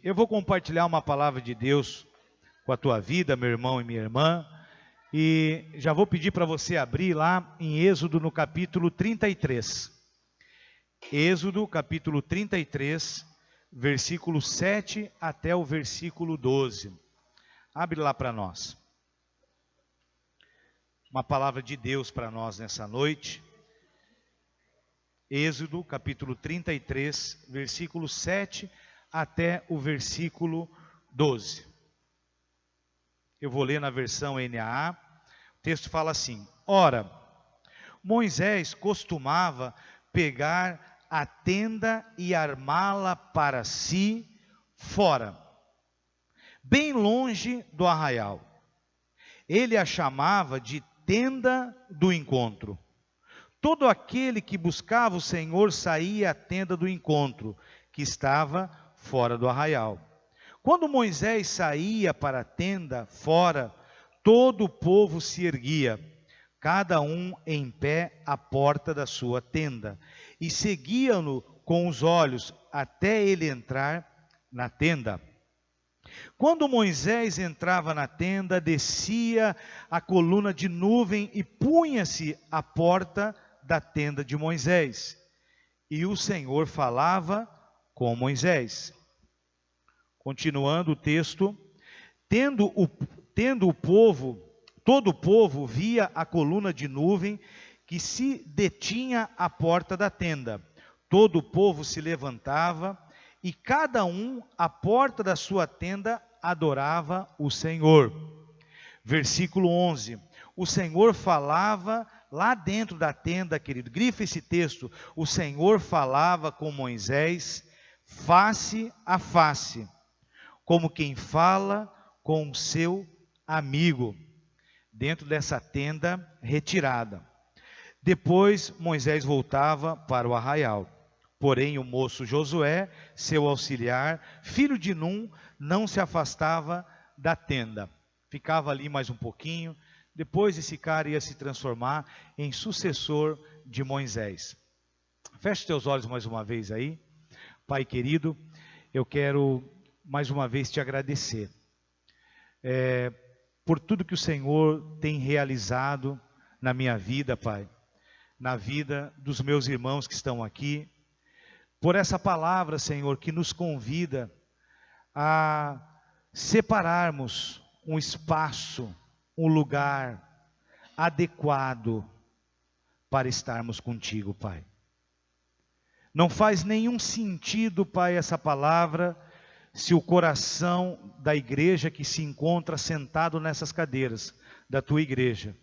Eu vou compartilhar uma palavra de Deus com a tua vida, meu irmão e minha irmã, e já vou pedir para você abrir lá em Êxodo no capítulo 33. Êxodo capítulo 33, versículo 7 até o versículo 12. Abre lá para nós. Uma palavra de Deus para nós nessa noite. Êxodo capítulo 33, versículo 7 até o versículo 12. Eu vou ler na versão NAA. O texto fala assim: Ora, Moisés costumava pegar a tenda e armá-la para si fora, bem longe do arraial. Ele a chamava de tenda do encontro. Todo aquele que buscava o Senhor saía à tenda do encontro, que estava fora do arraial. Quando Moisés saía para a tenda fora, todo o povo se erguia, cada um em pé à porta da sua tenda, e seguiam-no com os olhos até ele entrar na tenda. Quando Moisés entrava na tenda, descia a coluna de nuvem e punha-se à porta da tenda de Moisés. E o Senhor falava com Moisés. Continuando o texto, tendo o povo, todo o povo via a coluna de nuvem que se detinha à porta da tenda. Todo o povo se levantava e cada um à porta da sua tenda adorava o Senhor. Versículo 11. O Senhor falava lá dentro da tenda, querido. Grifa esse texto. O Senhor falava com Moisés face a face, como quem fala com o seu amigo, dentro dessa tenda retirada. Depois Moisés voltava para o arraial. Porém o moço Josué, seu auxiliar, filho de Num, não se afastava da tenda. Ficava ali mais um pouquinho. Depois esse cara ia se transformar em sucessor de Moisés. Feche teus olhos mais uma vez aí. Pai querido, eu quero mais uma vez te agradecer por tudo que o Senhor tem realizado na minha vida, Pai, na vida dos meus irmãos que estão aqui, por essa palavra, Senhor, que nos convida a separarmos um espaço, um lugar adequado para estarmos contigo, Pai. Não faz nenhum sentido, Pai, essa palavra, se o coração da igreja que se encontra sentado nessas cadeiras, da tua igreja,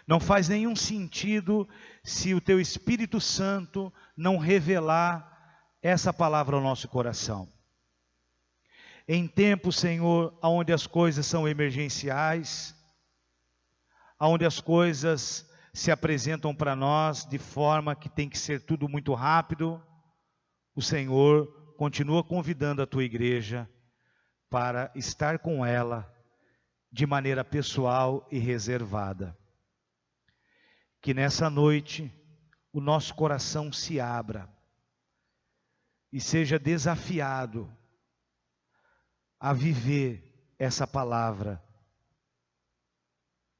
não faz nenhum sentido se o teu Espírito Santo não revelar essa palavra ao nosso coração. Em tempos, Senhor, onde as coisas são emergenciais, onde as coisas se apresentam para nós de forma que tem que ser tudo muito rápido, o Senhor continua convidando a tua igreja para estar com ela de maneira pessoal e reservada. Que nessa noite o nosso coração se abra e seja desafiado a viver essa palavra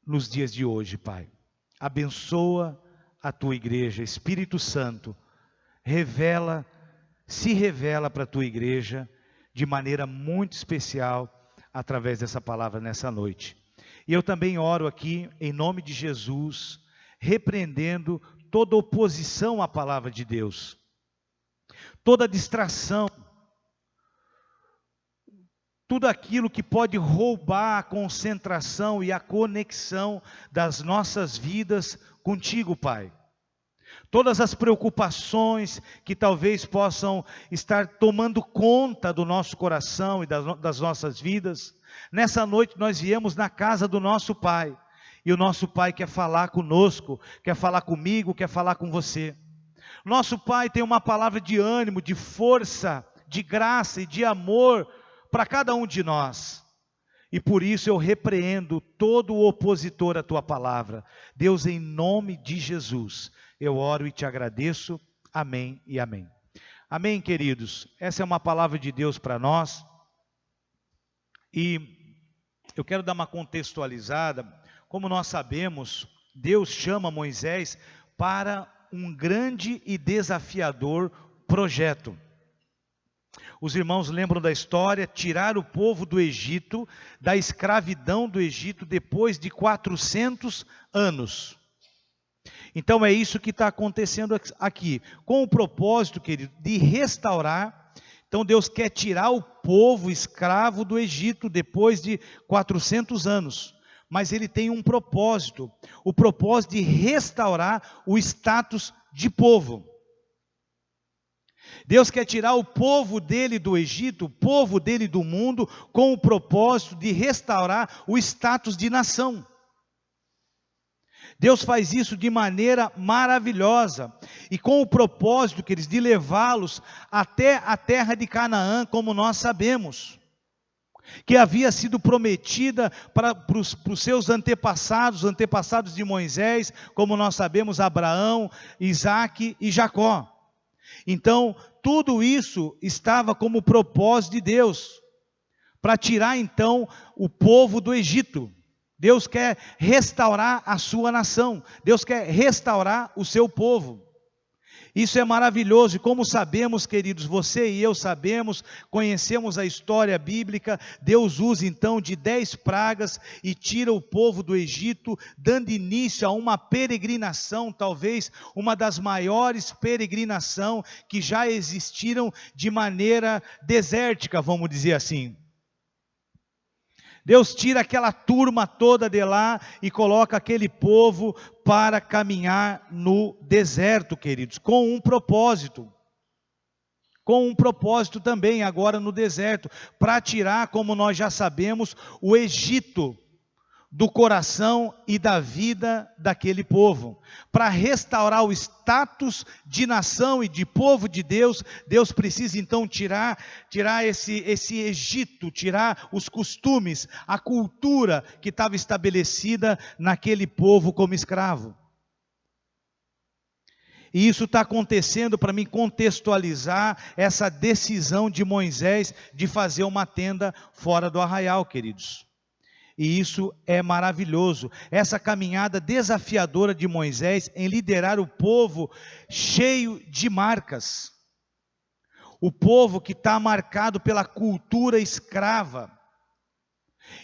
nos dias de hoje, Pai. Abençoa a tua igreja, Espírito Santo, se revela para a tua igreja de maneira muito especial através dessa palavra nessa noite. E eu também oro aqui em nome de Jesus, repreendendo toda oposição à palavra de Deus, toda distração, tudo aquilo que pode roubar a concentração e a conexão das nossas vidas contigo, Pai. Todas as preocupações que talvez possam estar tomando conta do nosso coração e das nossas vidas. Nessa noite nós viemos na casa do nosso Pai. E o nosso Pai quer falar conosco, quer falar comigo, quer falar com você. Nosso Pai tem uma palavra de ânimo, de força, de graça e de amor para cada um de nós. E por isso eu repreendo todo o opositor à tua palavra. Deus, em nome de Jesus, eu oro e te agradeço. Amém e amém. Amém, queridos. Essa é uma palavra de Deus para nós. E eu quero dar uma contextualizada. Como nós sabemos, Deus chama Moisés para um grande e desafiador projeto. Os irmãos lembram da história: tirar o povo do Egito, da escravidão do Egito, depois de 400 anos. Então é isso que está acontecendo aqui, com o propósito, querido, de restaurar. Então Deus quer tirar o povo escravo do Egito depois de 400 anos. Mas Ele tem um propósito, o propósito de restaurar o status de povo. Deus quer tirar o povo dele do Egito, o povo dele do mundo, com o propósito de restaurar o status de nação. Deus faz isso de maneira maravilhosa, e com o propósito, queridos, de levá-los até a terra de Canaã, como nós sabemos, que havia sido prometida para os seus antepassados, os antepassados de Moisés, como nós sabemos, Abraão, Isaque e Jacó. Então, tudo isso estava como propósito de Deus, para tirar então o povo do Egito. Deus quer restaurar a sua nação, Deus quer restaurar o seu povo. Isso é maravilhoso, e como sabemos, queridos, você e eu sabemos, conhecemos a história bíblica, Deus usa então de 10 pragas e tira o povo do Egito, dando início a uma peregrinação, talvez uma das maiores peregrinações que já existiram de maneira desértica, vamos dizer assim. Deus tira aquela turma toda de lá e coloca aquele povo para caminhar no deserto, queridos, com um propósito. Com um propósito também agora no deserto, para tirar, como nós já sabemos, o Egito do coração e da vida daquele povo. Para restaurar o status de nação e de povo de Deus, Deus precisa então tirar esse Egito, tirar os costumes, a cultura que estava estabelecida naquele povo como escravo. E isso está acontecendo para mim contextualizar essa decisão de Moisés de fazer uma tenda fora do arraial, queridos. E isso é maravilhoso, essa caminhada desafiadora de Moisés em liderar o povo cheio de marcas. O povo que está marcado pela cultura escrava.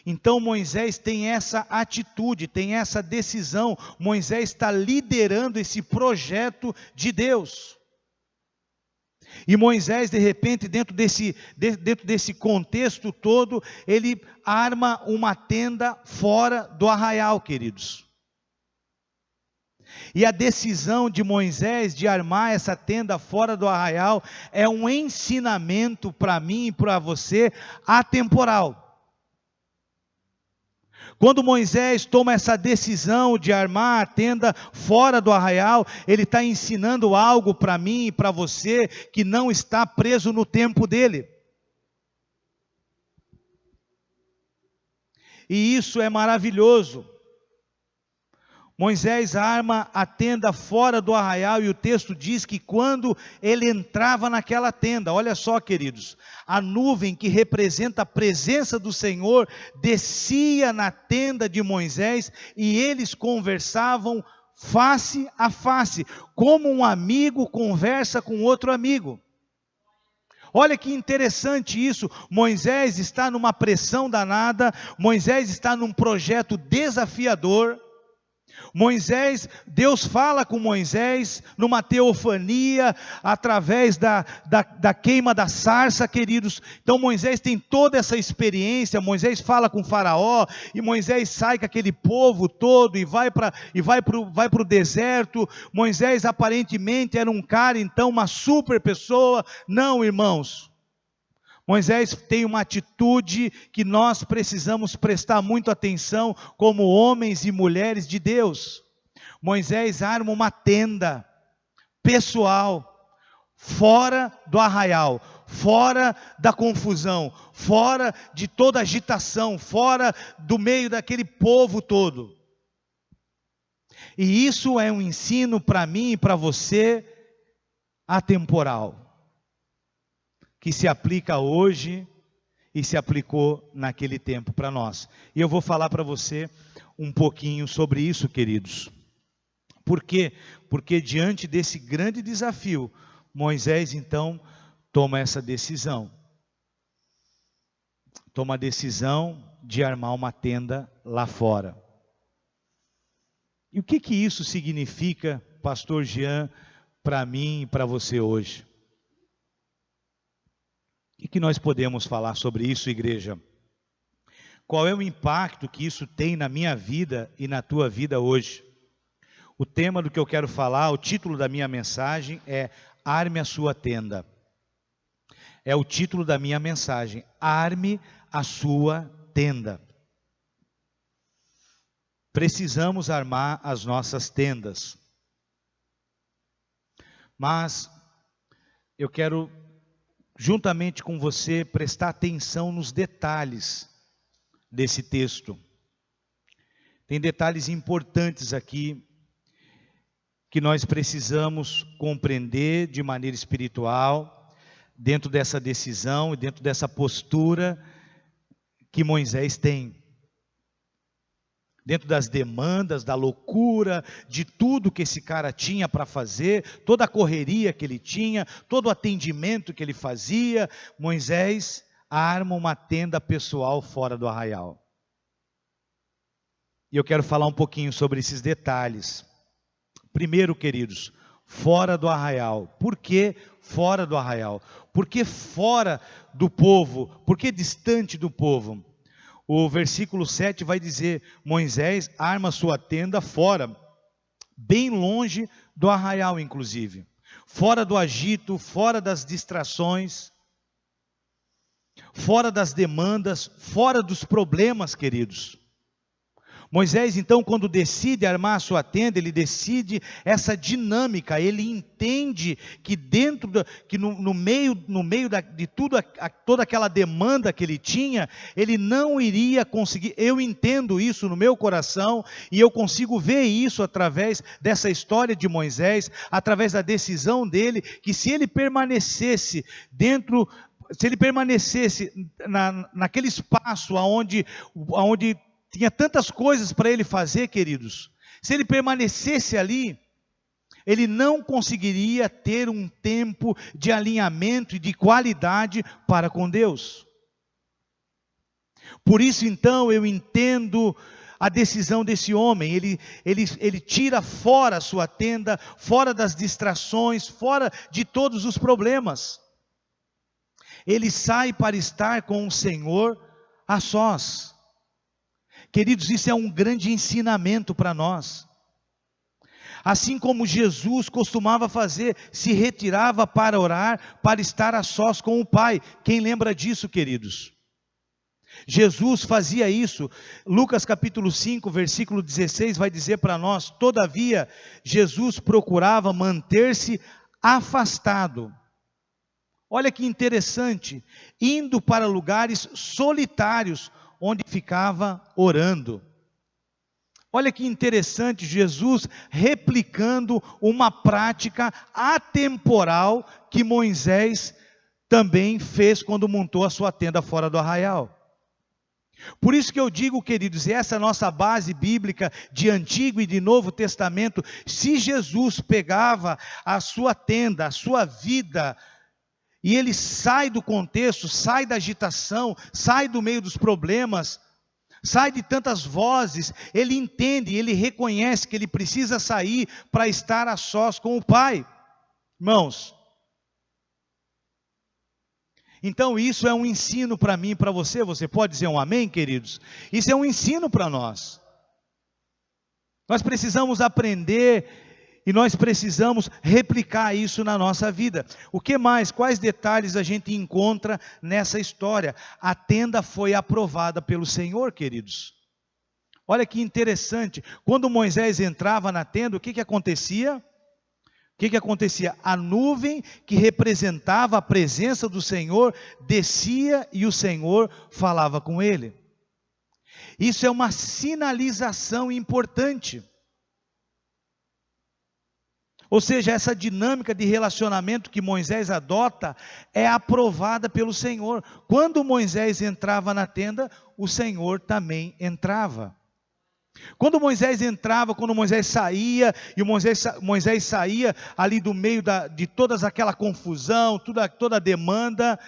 Então Moisés tem essa atitude, tem essa decisão. Moisés está liderando esse projeto de Deus. E Moisés, de repente, dentro desse contexto todo, ele arma uma tenda fora do arraial, queridos. E a decisão de Moisés de armar essa tenda fora do arraial é um ensinamento para mim e para você atemporal. Quando Moisés toma essa decisão de armar a tenda fora do arraial, ele está ensinando algo para mim e para você que não está preso no tempo dele. E isso é maravilhoso. Moisés arma a tenda fora do arraial e o texto diz que quando ele entrava naquela tenda, olha só, queridos, a nuvem que representa a presença do Senhor descia na tenda de Moisés e eles conversavam face a face, como um amigo conversa com outro amigo. Olha que interessante isso, Moisés está numa pressão danada, Moisés está num projeto desafiador. Deus fala com Moisés numa teofania, através da queima da sarça, queridos. Então Moisés tem toda essa experiência, Moisés fala com Faraó, e Moisés sai com aquele povo todo, e vai para o deserto. Moisés aparentemente era um cara, então uma super pessoa. Não, irmãos. Moisés tem uma atitude que nós precisamos prestar muito atenção como homens e mulheres de Deus. Moisés arma uma tenda pessoal, fora do arraial, fora da confusão, fora de toda agitação, fora do meio daquele povo todo. E isso é um ensino para mim e para você atemporal, que se aplica hoje e se aplicou naquele tempo para nós. E eu vou falar para você um pouquinho sobre isso, queridos. Por quê? Porque diante desse grande desafio, Moisés então toma essa decisão. Toma a decisão de armar uma tenda lá fora. E o que isso significa, pastor Jean, para mim e para você hoje? O que nós podemos falar sobre isso, igreja? Qual é o impacto que isso tem na minha vida e na tua vida hoje? O tema do que eu quero falar, o título da minha mensagem é Arme a sua tenda. É o título da minha mensagem, Arme a sua tenda. Precisamos armar as nossas tendas. Mas eu quero, juntamente com você, prestar atenção nos detalhes desse texto. Tem detalhes importantes aqui que nós precisamos compreender de maneira espiritual, dentro dessa decisão e dentro dessa postura que Moisés tem. Dentro das demandas, da loucura, de tudo que esse cara tinha para fazer, toda a correria que ele tinha, todo o atendimento que ele fazia, Moisés arma uma tenda pessoal fora do arraial. E eu quero falar um pouquinho sobre esses detalhes. Primeiro, queridos, fora do arraial. Por que fora do arraial? Por que fora do povo? Por que distante do povo? O versículo 7 vai dizer, Moisés arma sua tenda fora, bem longe do arraial inclusive. Fora do agito, fora das distrações, fora das demandas, fora dos problemas, queridos. Moisés, então, quando decide armar a sua tenda, ele decide essa dinâmica, ele entende que no meio de tudo, toda aquela demanda que ele tinha, ele não iria conseguir. Eu entendo isso no meu coração, e eu consigo ver isso através dessa história de Moisés, através da decisão dele, que se ele permanecesse naquele espaço onde tinha tantas coisas para ele fazer, queridos, se ele permanecesse ali, ele não conseguiria ter um tempo de alinhamento e de qualidade para com Deus. Por isso então eu entendo a decisão desse homem, ele tira fora a sua tenda, fora das distrações, fora de todos os problemas. Ele sai para estar com o Senhor a sós. Queridos, isso é um grande ensinamento para nós. Assim como Jesus costumava fazer, se retirava para orar, para estar a sós com o Pai. Quem lembra disso, queridos? Jesus fazia isso. Lucas capítulo 5, versículo 16 vai dizer para nós, todavia, Jesus procurava manter-se afastado. Olha que interessante, indo para lugares solitários, onde ficava orando. Olha que interessante, Jesus replicando uma prática atemporal que Moisés também fez quando montou a sua tenda fora do arraial. Por isso que eu digo, queridos, essa é a nossa base bíblica de Antigo e de Novo Testamento. Se Jesus pegava a sua tenda, a sua vida, e ele sai do contexto, sai da agitação, sai do meio dos problemas, sai de tantas vozes, ele entende, ele reconhece que ele precisa sair para estar a sós com o Pai. Irmãos, então isso é um ensino para mim e para você. Você pode dizer um amém, queridos? Isso é um ensino para nós. Nós precisamos aprender e nós precisamos replicar isso na nossa vida. O que mais? Quais detalhes a gente encontra nessa história? A tenda foi aprovada pelo Senhor, queridos. Olha que interessante. Quando Moisés entrava na tenda, o que acontecia? O que acontecia? A nuvem que representava a presença do Senhor descia e o Senhor falava com ele. Isso é uma sinalização importante. Ou seja, essa dinâmica de relacionamento que Moisés adota é aprovada pelo Senhor. Quando Moisés entrava na tenda, o Senhor também entrava. Quando Moisés entrava, quando Moisés saía, e Moisés saía ali do meio de toda aquela confusão, toda a demanda,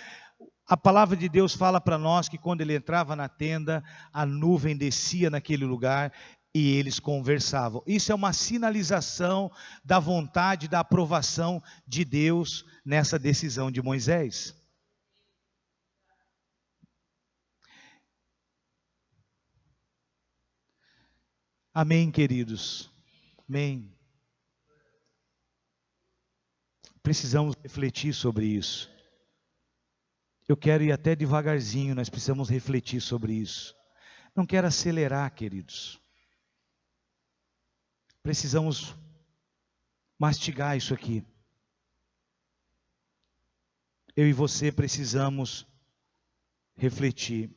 a palavra de Deus fala para nós que quando ele entrava na tenda, a nuvem descia naquele lugar e eles conversavam. Isso é uma sinalização da vontade, da aprovação de Deus nessa decisão de Moisés. Amém, queridos? Amém. Precisamos refletir sobre isso. Eu quero ir até devagarzinho, nós precisamos refletir sobre isso. Não quero acelerar, queridos. Precisamos mastigar isso aqui. Eu e você precisamos refletir.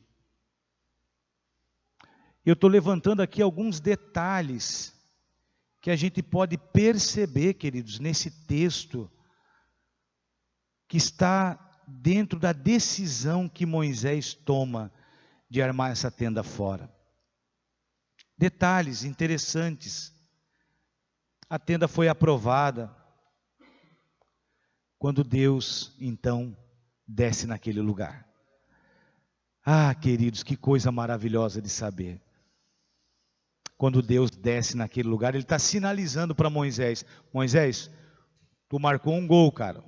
Eu estou levantando aqui alguns detalhes que a gente pode perceber, queridos, nesse texto que está dentro da decisão que Moisés toma de armar essa tenda fora. Detalhes interessantes. A tenda foi aprovada quando Deus, então, desce naquele lugar. Ah, queridos, que coisa maravilhosa de saber. Quando Deus desce naquele lugar, Ele está sinalizando para Moisés: Moisés, tu marcou um gol, cara.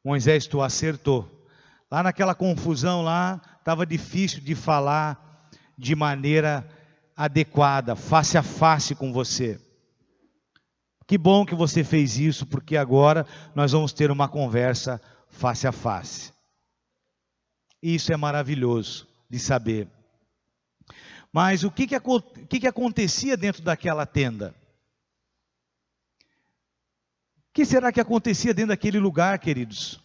Moisés, tu acertou. Lá naquela confusão lá, estava difícil de falar de maneira adequada, face a face com você. Que bom que você fez isso, porque agora nós vamos ter uma conversa face a face. Isso é maravilhoso de saber. Mas o que acontecia dentro daquela tenda? O que será que acontecia dentro daquele lugar, queridos?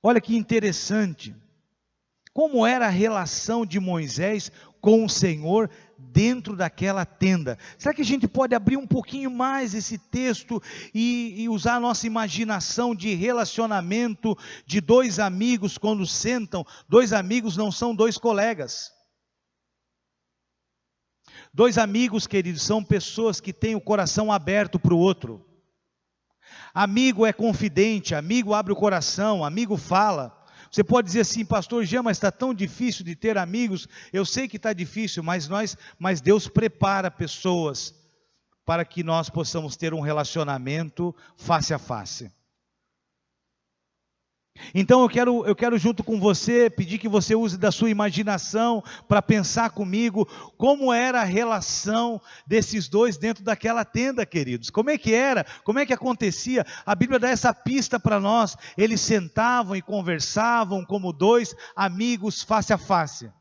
Olha que interessante. Como era a relação de Moisés com o Senhor dentro daquela tenda? Será que a gente pode abrir um pouquinho mais esse texto e usar a nossa imaginação de relacionamento de dois amigos quando sentam? Dois amigos não são dois colegas. Dois amigos, queridos, são pessoas que têm o coração aberto para o outro. Amigo é confidente, amigo abre o coração, amigo fala. Você pode dizer assim: pastor Jean, mas está tão difícil de ter amigos. Eu sei que está difícil, mas Deus prepara pessoas para que nós possamos ter um relacionamento face a face. Então eu quero junto com você pedir que você use da sua imaginação para pensar comigo como era a relação desses dois dentro daquela tenda, queridos. Como é que era? Como é que acontecia? A Bíblia dá essa pista para nós. Eles sentavam e conversavam como dois amigos face a face.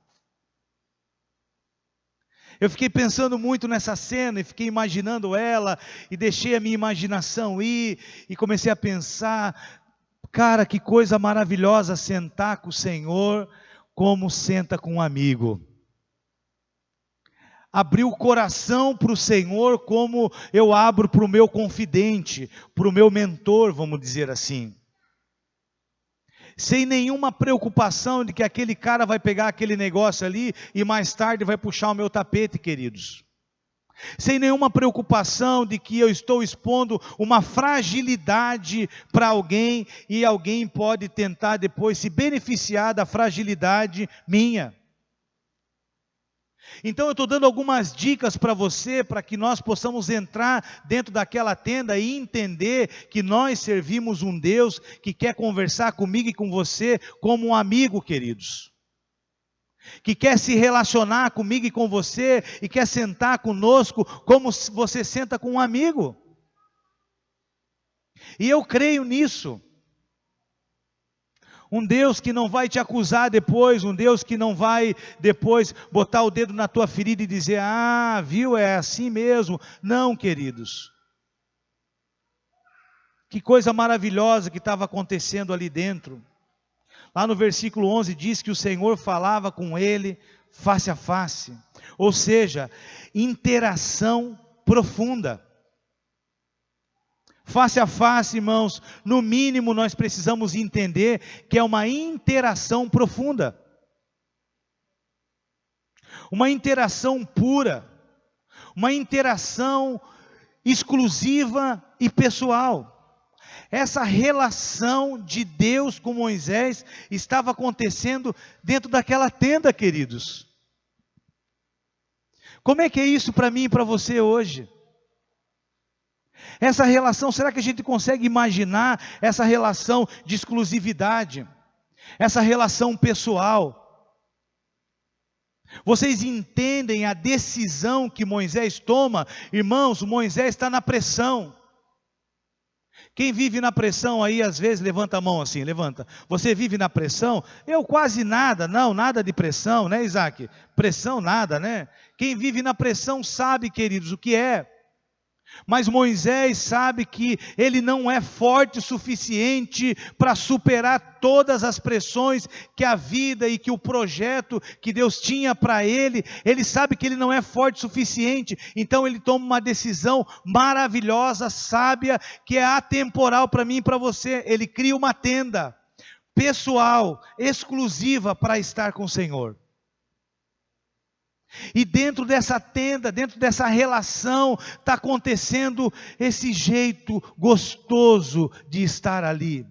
Eu fiquei pensando muito nessa cena e fiquei imaginando ela e deixei a minha imaginação ir e comecei a pensar: cara, que coisa maravilhosa sentar com o Senhor como senta com um amigo. Abrir o coração para o Senhor como eu abro para o meu confidente, para o meu mentor, vamos dizer assim. Sem nenhuma preocupação de que aquele cara vai pegar aquele negócio ali e mais tarde vai puxar o meu tapete, queridos. Sem nenhuma preocupação de que eu estou expondo uma fragilidade para alguém e alguém pode tentar depois se beneficiar da fragilidade minha. Então eu estou dando algumas dicas para você, para que nós possamos entrar dentro daquela tenda e entender que nós servimos um Deus que quer conversar comigo e com você como um amigo, queridos. Que quer se relacionar comigo e com você, e quer sentar conosco como você senta com um amigo. E eu creio nisso. Um Deus que não vai te acusar depois, um Deus que não vai depois botar o dedo na tua ferida e dizer: ah, viu, é assim mesmo. Não, queridos. Que coisa maravilhosa que estava acontecendo ali dentro. Lá no versículo 11 diz que o Senhor falava com ele face a face. Ou seja, interação profunda. Face a face, irmãos, no mínimo nós precisamos entender que é uma interação profunda. Uma interação pura. Uma interação exclusiva e pessoal. Essa relação de Deus com Moisés estava acontecendo dentro daquela tenda, queridos. Como é que é isso para mim e para você hoje? Essa relação, será que a gente consegue imaginar essa relação de exclusividade? Essa relação pessoal? Vocês entendem a decisão que Moisés toma? Irmãos, Moisés está na pressão. Quem vive na pressão aí, às vezes, levanta a mão assim, levanta. Você vive na pressão? Eu quase nada, não, nada de pressão, né, Isaac? Pressão nada, né? Quem vive na pressão sabe, queridos, o que é. Mas Moisés sabe que ele não é forte o suficiente para superar todas as pressões que a vida e que o projeto que Deus tinha para ele. Ele sabe que ele não é forte o suficiente, então ele toma uma decisão maravilhosa, sábia, que é atemporal para mim e para você. Ele cria uma tenda pessoal, exclusiva para estar com o Senhor. E dentro dessa tenda, dentro dessa relação, está acontecendo esse jeito gostoso de estar ali,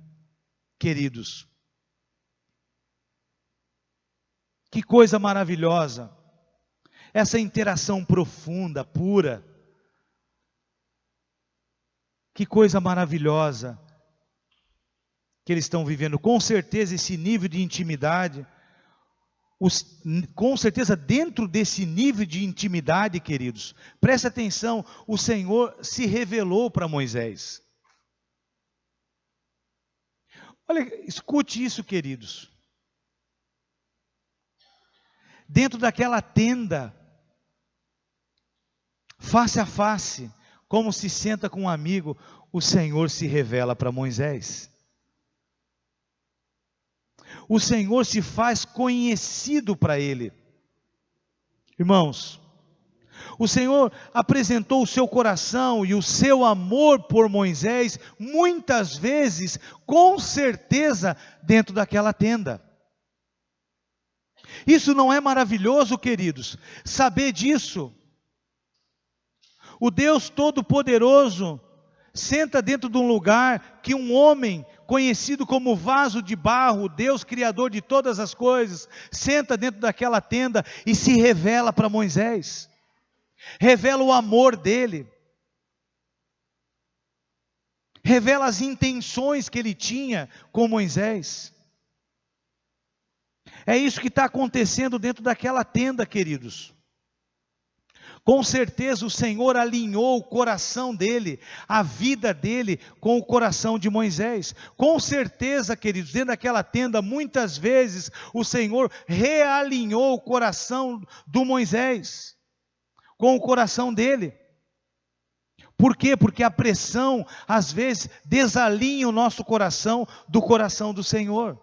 queridos. Que coisa maravilhosa, essa interação profunda, pura. Que coisa maravilhosa que eles estão vivendo. Com certeza esse nível de intimidade, com certeza dentro desse nível de intimidade, queridos, presta atenção, o Senhor se revelou para Moisés. Olha, escute isso, queridos. Dentro daquela tenda, face a face, como se senta com um amigo, o Senhor se revela para Moisés. O Senhor se faz conhecido para ele. Irmãos, o Senhor apresentou o seu coração e o seu amor por Moisés, muitas vezes, com certeza, dentro daquela tenda. Isso não é maravilhoso, queridos? Saber disso. O Deus Todo-Poderoso senta dentro de um lugar que um homem conhecido como vaso de barro, Deus Criador de todas as coisas, senta dentro daquela tenda e se revela para Moisés. Revela o amor dele. Revela as intenções que ele tinha com Moisés. É isso que está acontecendo dentro daquela tenda, queridos. Com certeza o Senhor alinhou o coração dele, a vida dele com o coração de Moisés. Com certeza, queridos, dentro daquela tenda, muitas vezes o Senhor realinhou o coração do Moisés com o coração dele. Por quê? Porque a pressão, às vezes, desalinha o nosso coração do coração do Senhor.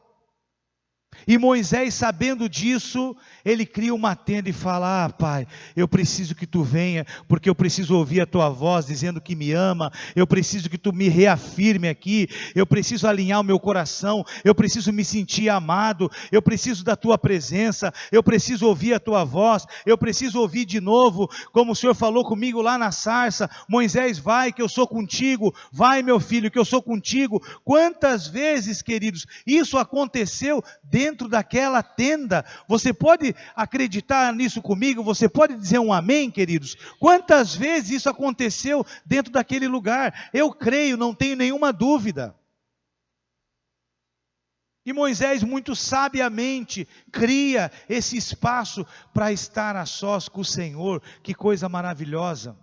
E Moisés, sabendo disso, ele cria uma tenda e fala: Pai, eu preciso que tu venha, porque eu preciso ouvir a tua voz dizendo que me ama, eu preciso que tu me reafirme aqui, eu preciso alinhar o meu coração, eu preciso me sentir amado, eu preciso da tua presença, eu preciso ouvir a tua voz, eu preciso ouvir de novo, como o Senhor falou comigo lá na sarça: Moisés, vai que eu sou contigo, vai meu filho que eu sou contigo. Quantas vezes, queridos, isso aconteceu dentro daquela tenda? Você pode acreditar nisso comigo? Você pode dizer um amém, queridos? Quantas vezes isso aconteceu dentro daquele lugar? Eu creio, não tenho nenhuma dúvida. E Moisés muito sabiamente cria esse espaço para estar a sós com o Senhor. Que coisa maravilhosa.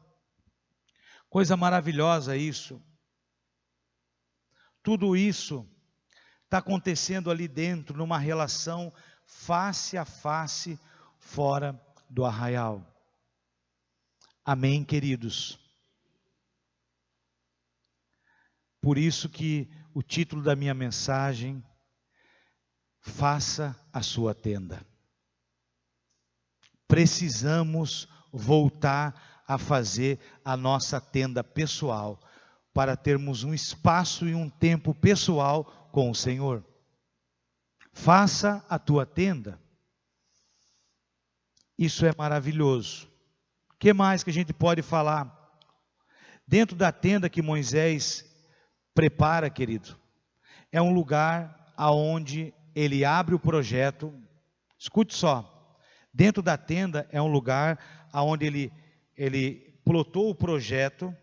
Coisa maravilhosa isso. Tudo isso está acontecendo ali dentro, numa relação face a face, fora do arraial. Amém, queridos? Por isso que o título da minha mensagem: faça a sua tenda. Precisamos voltar a fazer a nossa tenda pessoal para termos um espaço e um tempo pessoal com o Senhor. Faça a tua tenda. Isso é maravilhoso. O que mais que a gente pode falar? Dentro da tenda que Moisés prepara, querido, é um lugar aonde ele abre o projeto. Escute só, dentro da tenda é um lugar aonde ele plotou o projeto,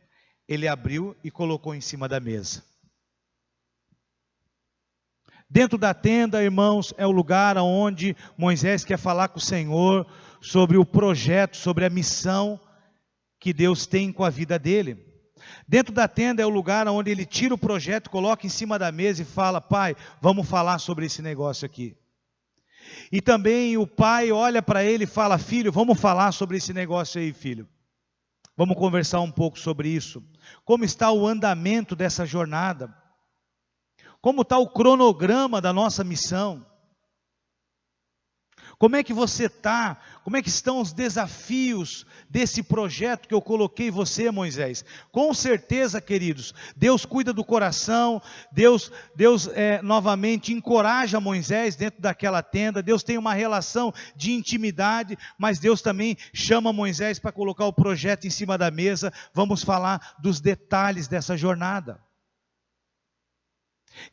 ele abriu e colocou em cima da mesa. Dentro da tenda, irmãos, é o lugar onde Moisés quer falar com o Senhor sobre o projeto, sobre a missão que Deus tem com a vida dele. Dentro da tenda é o lugar onde ele tira o projeto, coloca em cima da mesa e fala: pai, vamos falar sobre esse negócio aqui. E também o pai olha para ele e fala: filho, vamos falar sobre esse negócio aí, filho. Vamos conversar um pouco sobre isso. Como está o andamento dessa jornada? Como está o cronograma da nossa missão? Como é que você está? Como é que estão os desafios desse projeto que eu coloquei você, Moisés? Com certeza, queridos, Deus cuida do coração, Deus novamente encoraja Moisés dentro daquela tenda, Deus tem uma relação de intimidade, mas Deus também chama Moisés para colocar o projeto em cima da mesa. Vamos falar dos detalhes dessa jornada.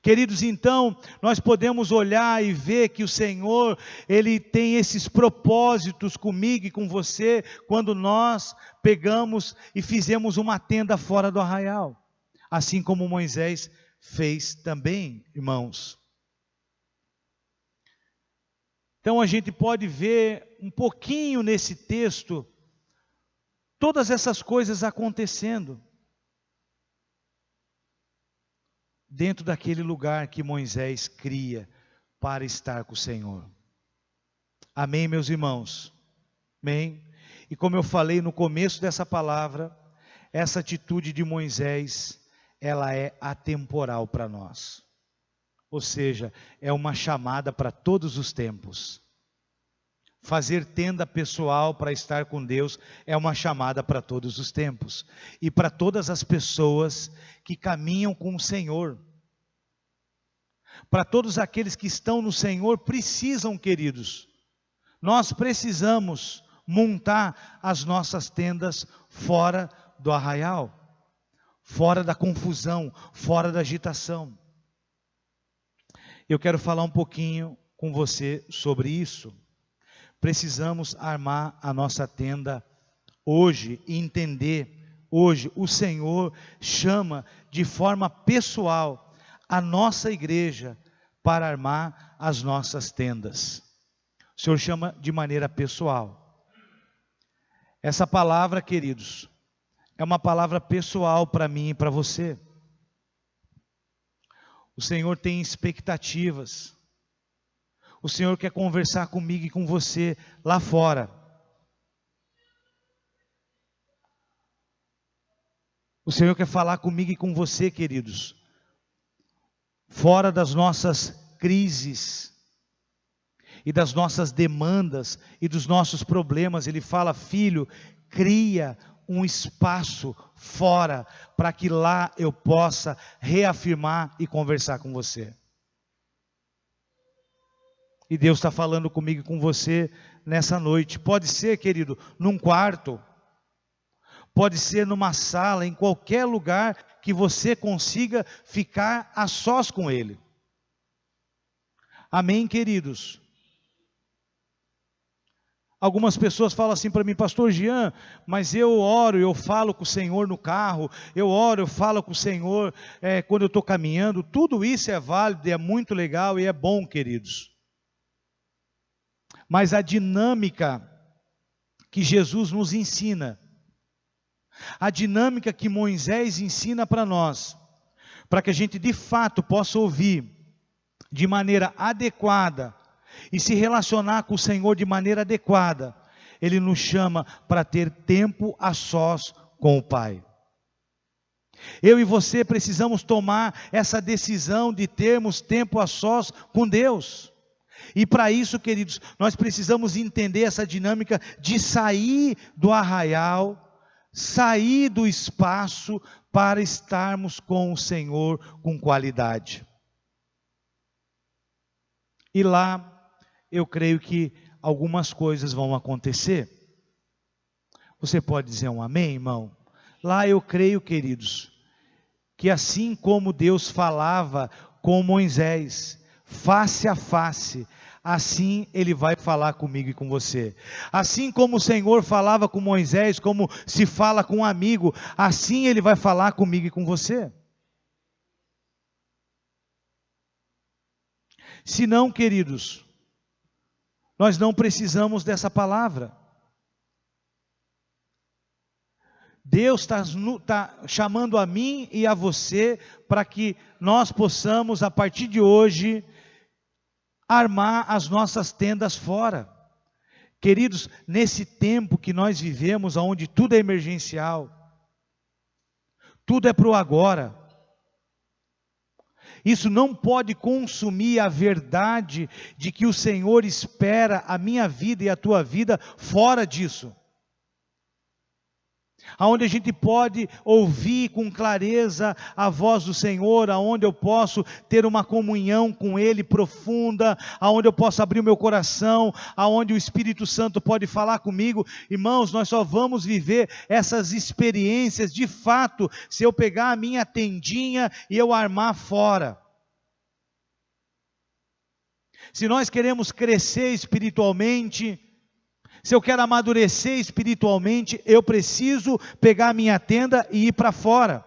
Queridos, então, nós podemos olhar e ver que o Senhor, Ele tem esses propósitos comigo e com você, quando nós pegamos e fizemos uma tenda fora do arraial, assim como Moisés fez também, irmãos. Então a gente pode ver um pouquinho nesse texto, todas essas coisas acontecendo, dentro daquele lugar que Moisés cria para estar com o Senhor. Amém, meus irmãos? Amém? E como eu falei no começo dessa palavra, essa atitude de Moisés, ela é atemporal para nós. Ou seja, é uma chamada para todos os tempos. Fazer tenda pessoal para estar com Deus é uma chamada para todos os tempos. E para todas as pessoas que caminham com o Senhor. Para todos aqueles que estão no Senhor, precisam, queridos. Nós precisamos montar as nossas tendas fora do arraial. Fora da confusão, fora da agitação. Eu quero falar um pouquinho com você sobre isso. Precisamos armar a nossa tenda hoje e entender, hoje o Senhor chama de forma pessoal a nossa igreja para armar as nossas tendas. O Senhor chama de maneira pessoal. Essa palavra, queridos, é uma palavra pessoal para mim e para você. O Senhor tem expectativas. O Senhor quer conversar comigo e com você lá fora. O Senhor quer falar comigo e com você, queridos, fora das nossas crises e das nossas demandas e dos nossos problemas. Ele fala: filho, cria um espaço fora para que lá eu possa reafirmar e conversar com você. E Deus está falando comigo e com você nessa noite. Pode ser, querido, num quarto. Pode ser numa sala, em qualquer lugar que você consiga ficar a sós com Ele. Amém, queridos? Algumas pessoas falam assim para mim: pastor Jean, mas eu oro, eu falo com o Senhor no carro, eu oro, eu falo com o Senhor quando eu estou caminhando. Tudo isso é válido, é muito legal e é bom, queridos. Mas a dinâmica que Jesus nos ensina, a dinâmica que Moisés ensina para nós, para que a gente de fato possa ouvir de maneira adequada e se relacionar com o Senhor de maneira adequada, Ele nos chama para ter tempo a sós com o Pai. Eu e você precisamos tomar essa decisão de termos tempo a sós com Deus. E para isso, queridos, nós precisamos entender essa dinâmica de sair do arraial, sair do espaço para estarmos com o Senhor com qualidade. E lá, eu creio que algumas coisas vão acontecer. Você pode dizer um amém, irmão? Lá eu creio, queridos, que assim como Deus falava com Moisés, face a face, assim Ele vai falar comigo e com você. Assim como o Senhor falava com Moisés, como se fala com um amigo, assim Ele vai falar comigo e com você. Se não, queridos, nós não precisamos dessa palavra. Deus está chamando a mim e a você para que nós possamos, a partir de hoje, armar as nossas tendas fora. Queridos, nesse tempo que nós vivemos, onde tudo é emergencial, tudo é para o agora, isso não pode consumir a verdade de que o Senhor espera a minha vida e a tua vida fora disso. Aonde a gente pode ouvir com clareza a voz do Senhor, aonde eu posso ter uma comunhão com Ele profunda, aonde eu posso abrir o meu coração, aonde o Espírito Santo pode falar comigo. Irmãos, nós só vamos viver essas experiências de fato, se eu pegar a minha tendinha e eu armar fora. Se nós queremos crescer espiritualmente, se eu quero amadurecer espiritualmente, eu preciso pegar a minha tenda e ir para fora.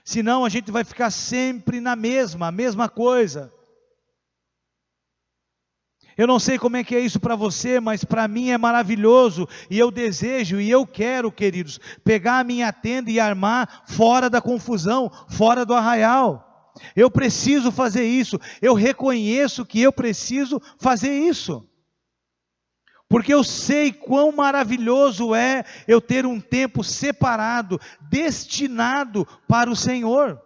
Senão a gente vai ficar sempre na mesma coisa. Eu não sei como é que é isso para você, mas para mim é maravilhoso. E eu desejo e eu quero, queridos, pegar a minha tenda e armar fora da confusão, fora do arraial. Eu preciso fazer isso. Eu reconheço que eu preciso fazer isso. Porque eu sei quão maravilhoso é eu ter um tempo separado, destinado para o Senhor.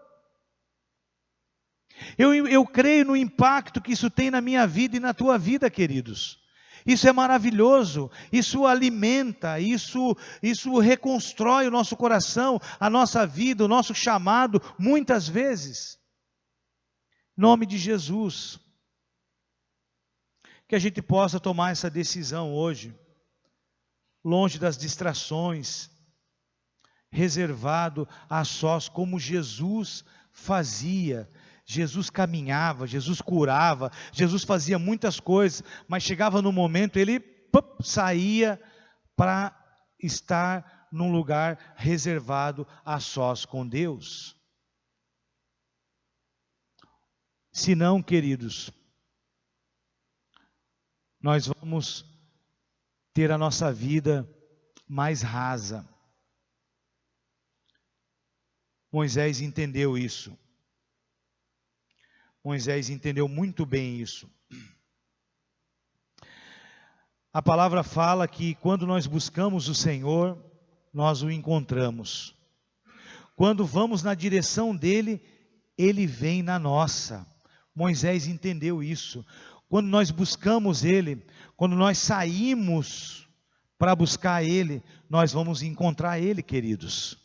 Eu creio no impacto que isso tem na minha vida e na tua vida, queridos. Isso é maravilhoso, isso alimenta, isso reconstrói o nosso coração, a nossa vida, o nosso chamado, muitas vezes. Em nome de Jesus. Que a gente possa tomar essa decisão hoje, longe das distrações, reservado a sós, como Jesus fazia. Jesus caminhava, Jesus curava, Jesus fazia muitas coisas, mas chegava no momento, ele saía para estar num lugar reservado a sós com Deus. Se não, queridos, nós vamos ter a nossa vida mais rasa. Moisés entendeu isso. Moisés entendeu muito bem isso. A palavra fala que quando nós buscamos o Senhor, nós o encontramos. Quando vamos na direção dele, ele vem na nossa. Moisés entendeu isso. Quando nós buscamos Ele, quando nós saímos para buscar Ele, nós vamos encontrar Ele, queridos.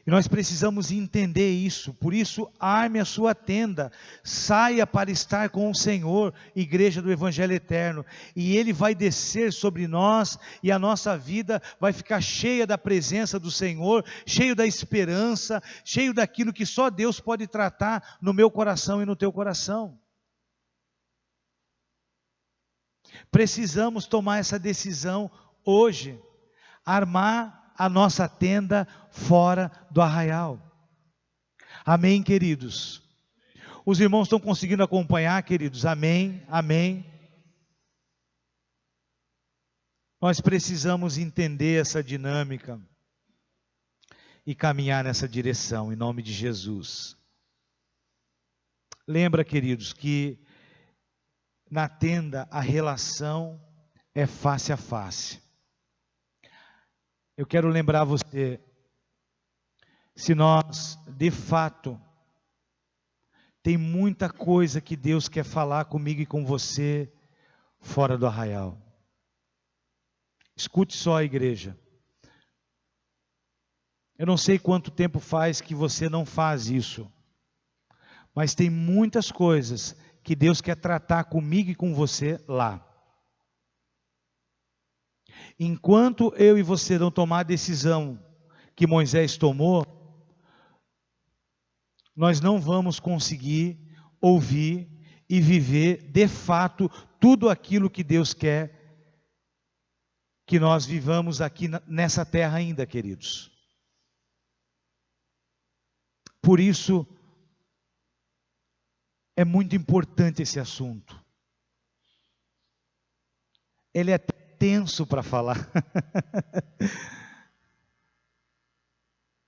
E nós precisamos entender isso, por isso arme a sua tenda, saia para estar com o Senhor, igreja do Evangelho Eterno, e Ele vai descer sobre nós, e a nossa vida vai ficar cheia da presença do Senhor, cheio da esperança, cheio daquilo que só Deus pode tratar no meu coração e no teu coração. Precisamos tomar essa decisão hoje, armar a nossa tenda fora do arraial. Amém, queridos? Os irmãos estão conseguindo acompanhar, queridos? Amém, amém. Nós precisamos entender essa dinâmica e caminhar nessa direção, em nome de Jesus. Lembra, queridos, que na tenda a relação é face a face. Eu quero lembrar você, se nós, de fato, tem muita coisa que Deus quer falar comigo e com você, fora do arraial. Escute só, igreja, Eu não sei quanto tempo faz que você não faz isso, mas tem muitas coisas que Deus quer tratar comigo e com você lá. Enquanto eu e você não tomar a decisão que Moisés tomou, nós não vamos conseguir ouvir e viver de fato tudo aquilo que Deus quer que nós vivamos aqui nessa terra ainda, queridos. Por isso, é muito importante esse assunto. Ele é tenso para falar.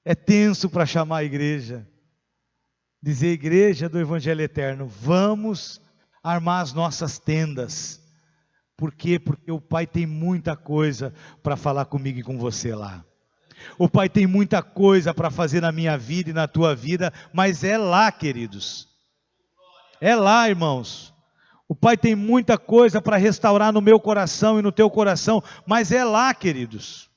É tenso para chamar a igreja. Dizer, igreja do Evangelho Eterno, vamos armar as nossas tendas. Por quê? Porque o Pai tem muita coisa para falar comigo e com você lá. O Pai tem muita coisa para fazer na minha vida e na tua vida, mas é lá, queridos. É lá, irmãos. O Pai tem muita coisa para restaurar no meu coração e no teu coração, mas é lá, queridos.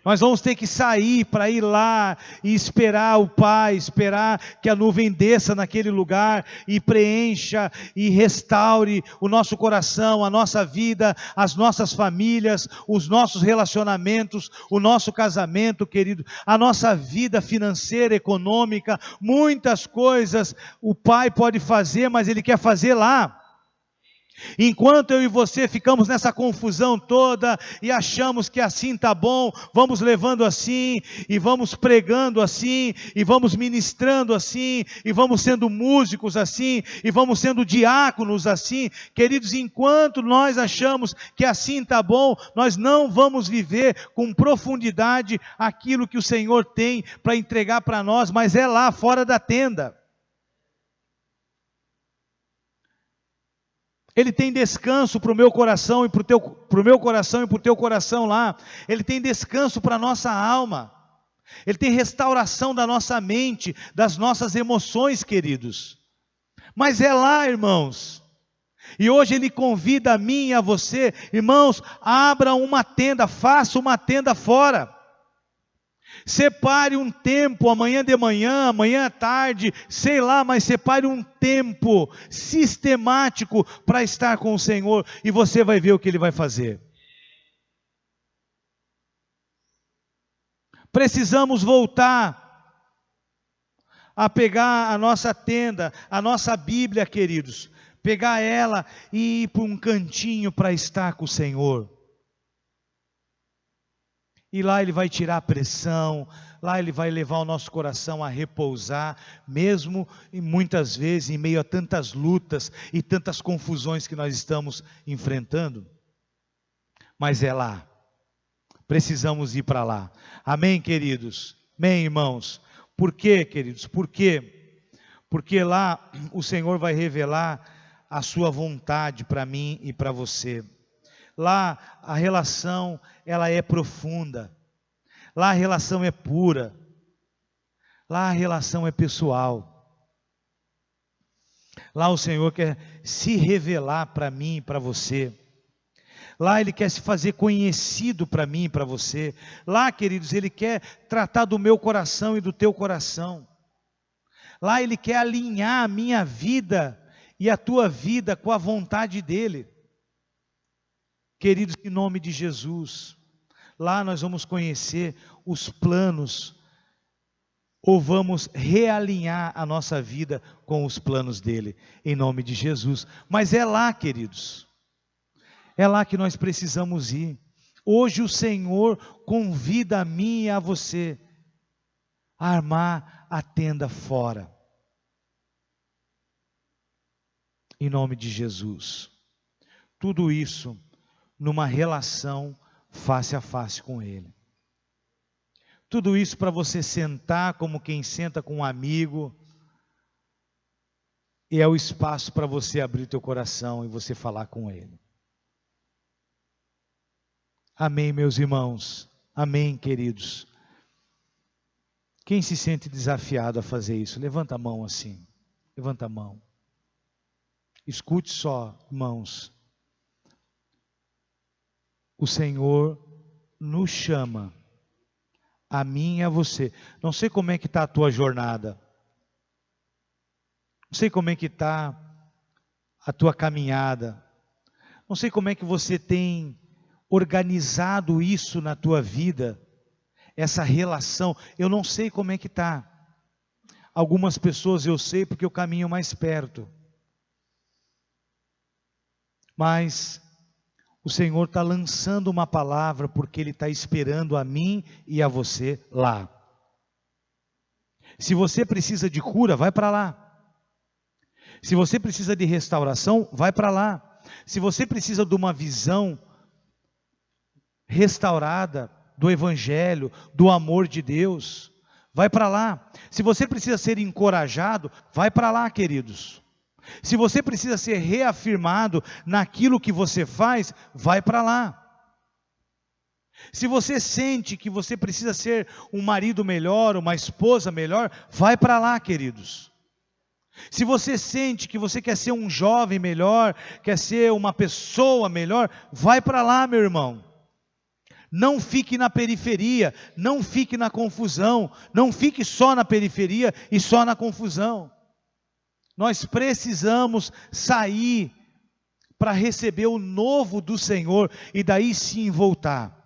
Nós vamos ter que sair para ir lá e esperar o Pai, esperar que a nuvem desça naquele lugar e preencha e restaure o nosso coração, a nossa vida, as nossas famílias, os nossos relacionamentos, o nosso casamento, querido, a nossa vida financeira, econômica, muitas coisas o Pai pode fazer, mas Ele quer fazer lá. Enquanto eu e você ficamos nessa confusão toda e achamos que assim está bom, vamos levando assim, e vamos pregando assim, e vamos ministrando assim, e vamos sendo músicos assim, e vamos sendo diáconos assim, queridos, enquanto nós achamos que assim está bom, nós não vamos viver com profundidade aquilo que o Senhor tem para entregar para nós, mas é lá fora da tenda. Ele tem descanso para o meu coração e para o meu coração e para o teu coração lá. Ele tem descanso para a nossa alma. Ele tem restauração da nossa mente, das nossas emoções, queridos. Mas é lá, irmãos. E hoje Ele convida a mim e a você, irmãos, abra uma tenda, faça uma tenda fora. Separe um tempo, amanhã de manhã, amanhã à tarde, sei lá, mas separe um tempo sistemático para estar com o Senhor e você vai ver o que Ele vai fazer. Precisamos voltar a pegar a nossa tenda, a nossa Bíblia, queridos, pegar ela e ir para um cantinho para estar com o Senhor. E lá Ele vai tirar a pressão, lá Ele vai levar o nosso coração a repousar, mesmo e muitas vezes em meio a tantas lutas e tantas confusões que nós estamos enfrentando. Mas é lá, precisamos ir para lá. Amém, queridos? Amém, irmãos? Por quê, queridos? Por quê? Porque lá o Senhor vai revelar a sua vontade para mim e para você. Lá a relação, ela é profunda. Lá a relação é pura. Lá a relação é pessoal. Lá o Senhor quer se revelar para mim e para você. Lá Ele quer se fazer conhecido para mim e para você. Lá, queridos, Ele quer tratar do meu coração e do teu coração. Lá Ele quer alinhar a minha vida e a tua vida com a vontade dEle. Queridos, em nome de Jesus, lá nós vamos conhecer os planos, ou vamos realinhar a nossa vida com os planos dEle, em nome de Jesus. Mas é lá, queridos, é lá que nós precisamos ir. Hoje o Senhor convida a mim e a você a armar a tenda fora, em nome de Jesus. Tudo isso numa relação face a face com Ele. Tudo isso para você sentar como quem senta com um amigo, e é o espaço para você abrir teu coração e você falar com Ele. Amém, meus irmãos? Amém, queridos? Quem se sente desafiado a fazer isso? Levanta a mão assim, levanta a mão. Escute só, irmãos. O Senhor nos chama a mim e a você. Não sei como é que está a tua jornada. Não sei como é que está a tua caminhada. Não sei como é que você tem organizado isso na tua vida, essa relação. Eu não sei como é que está. Algumas pessoas eu sei porque eu caminho mais perto. Mas o Senhor está lançando uma palavra porque Ele está esperando a mim e a você lá. Se você precisa de cura, vai para lá. Se você precisa de restauração, vai para lá. Se você precisa de uma visão restaurada do Evangelho, do amor de Deus, vai para lá. Se você precisa ser encorajado, vai para lá, queridos. Se você precisa ser reafirmado naquilo que você faz, vai para lá. Se você sente que você precisa ser um marido melhor, uma esposa melhor, vai para lá, queridos. Se você sente que você quer ser um jovem melhor, quer ser uma pessoa melhor, vai para lá, meu irmão. Não fique na periferia, não fique na confusão, não fique só na periferia e só na confusão. Nós precisamos sair para receber o novo do Senhor e daí sim voltar.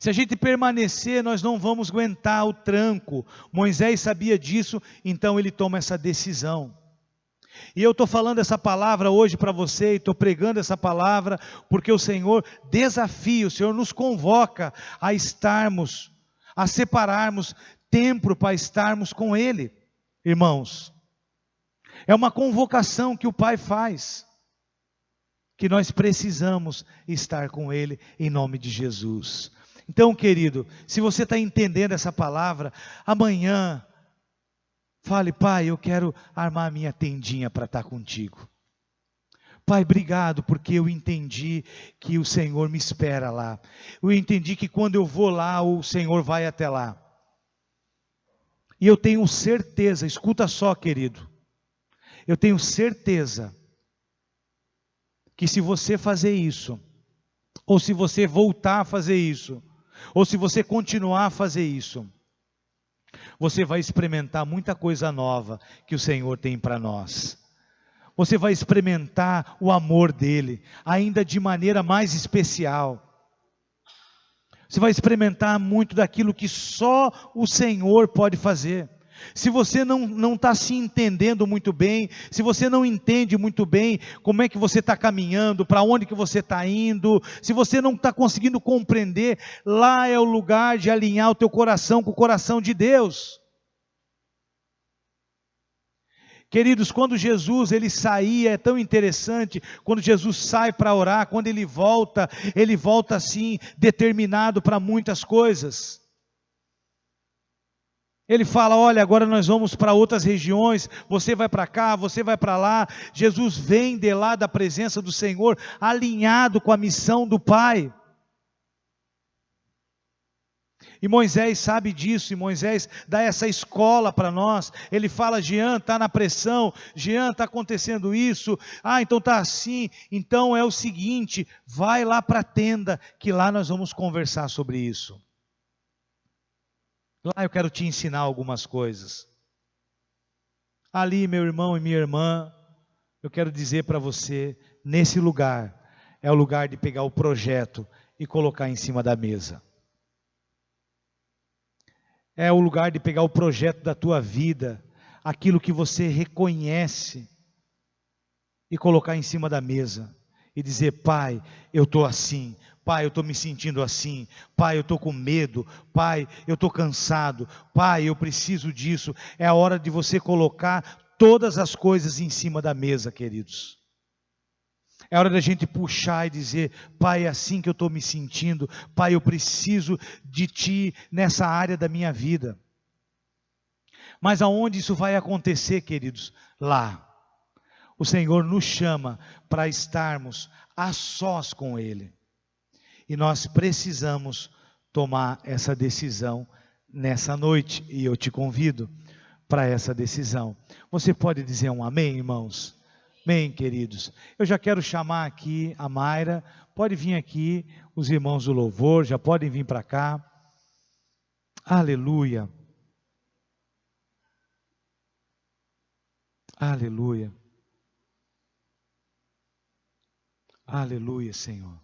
Se a gente permanecer, nós não vamos aguentar o tranco. Moisés sabia disso, então ele toma essa decisão. E eu estou falando essa palavra hoje para você, e estou pregando essa palavra, porque o Senhor desafia, o Senhor nos convoca a estarmos, a separarmos tempo para estarmos com Ele. Irmãos, é uma convocação que o Pai faz, que nós precisamos estar com Ele em nome de Jesus. Então, querido, se você está entendendo essa palavra, amanhã, fale: Pai, eu quero armar a minha tendinha para estar contigo. Pai, obrigado, porque eu entendi que o Senhor me espera lá. Eu entendi que quando eu vou lá, o Senhor vai até lá. E eu tenho certeza, escuta só, querido, eu tenho certeza que se você fazer isso, ou se você voltar a fazer isso, ou se você continuar a fazer isso, você vai experimentar muita coisa nova que o Senhor tem para nós. Você vai experimentar o amor dEle, ainda de maneira mais especial. Você vai experimentar muito daquilo que só o Senhor pode fazer. Se você não está se entendendo muito bem, se você não entende muito bem como é que você está caminhando, para onde que você está indo, se você não está conseguindo compreender, lá é o lugar de alinhar o teu coração com o coração de Deus. Queridos, quando Jesus ele saía, é tão interessante, quando Jesus sai para orar, quando ele volta assim, determinado para muitas coisas. Ele fala: olha, agora nós vamos para outras regiões, você vai para cá, você vai para lá. Jesus vem de lá da presença do Senhor, alinhado com a missão do Pai. E Moisés sabe disso, e Moisés dá essa escola para nós. Ele fala: Jean, está na pressão, Jean, está acontecendo isso, então está assim, então é o seguinte, vai lá para a tenda, que lá nós vamos conversar sobre isso. Lá eu quero te ensinar algumas coisas. Ali, meu irmão e minha irmã, eu quero dizer para você, nesse lugar, é o lugar de pegar o projeto e colocar em cima da mesa. É o lugar de pegar o projeto da tua vida, aquilo que você reconhece, e colocar em cima da mesa. E dizer: Pai, eu estou assim. Pai, eu estou me sentindo assim. Pai, eu estou com medo. Pai, eu estou cansado. Pai, eu preciso disso. É a hora de você colocar todas as coisas em cima da mesa, queridos. É hora da gente puxar e dizer: Pai, é assim que eu estou me sentindo. Pai, eu preciso de Ti nessa área da minha vida. Mas aonde isso vai acontecer, queridos? Lá. O Senhor nos chama para estarmos a sós com Ele. E nós precisamos tomar essa decisão nessa noite. E eu te convido para essa decisão. Você pode dizer um amém, irmãos? Amém, queridos. Eu já quero chamar aqui a Mayra. Pode vir aqui, os irmãos do louvor, já podem vir para cá. Aleluia. Aleluia. Aleluia, Senhor.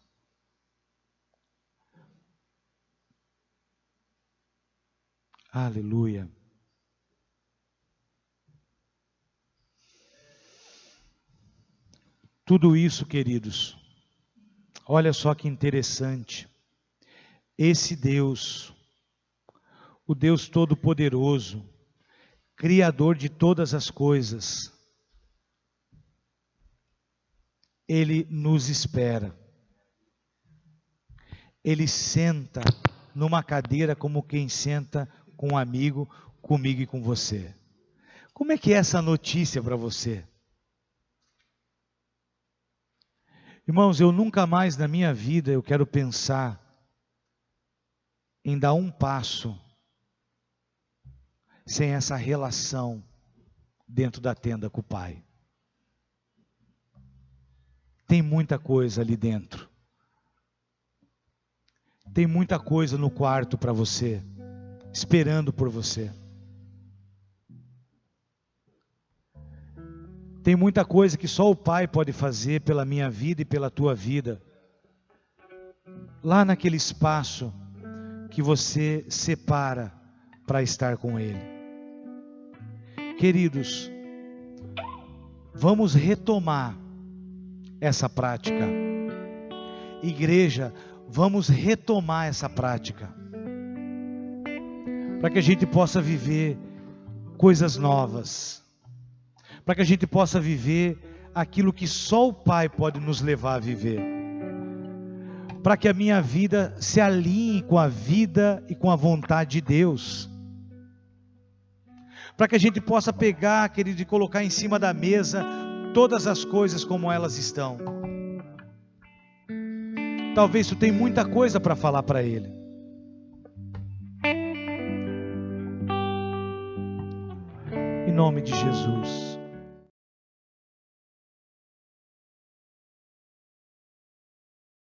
Aleluia. Tudo isso, queridos, olha só que interessante. Esse Deus, o Deus Todo-Poderoso, Criador de todas as coisas, Ele nos espera. Ele senta numa cadeira como quem senta com um amigo, comigo e com você. Como é que é essa notícia para você? Irmãos, eu nunca mais na minha vida eu quero pensar em dar um passo sem essa relação dentro da tenda com o Pai. Tem muita coisa ali dentro. Tem muita coisa no quarto para você, esperando por você. Tem muita coisa que só o Pai pode fazer pela minha vida e pela tua vida. Lá naquele espaço que você separa para estar com Ele. Queridos, vamos retomar essa prática. Igreja, vamos retomar essa prática. Para que a gente possa viver coisas novas. Para que a gente possa viver aquilo que só o Pai pode nos levar a viver. Para que a minha vida se alinhe com a vida e com a vontade de Deus. Para que a gente possa pegar, querido, e colocar em cima da mesa todas as coisas como elas estão. Talvez tu tenha muita coisa para falar para Ele. Em nome de Jesus.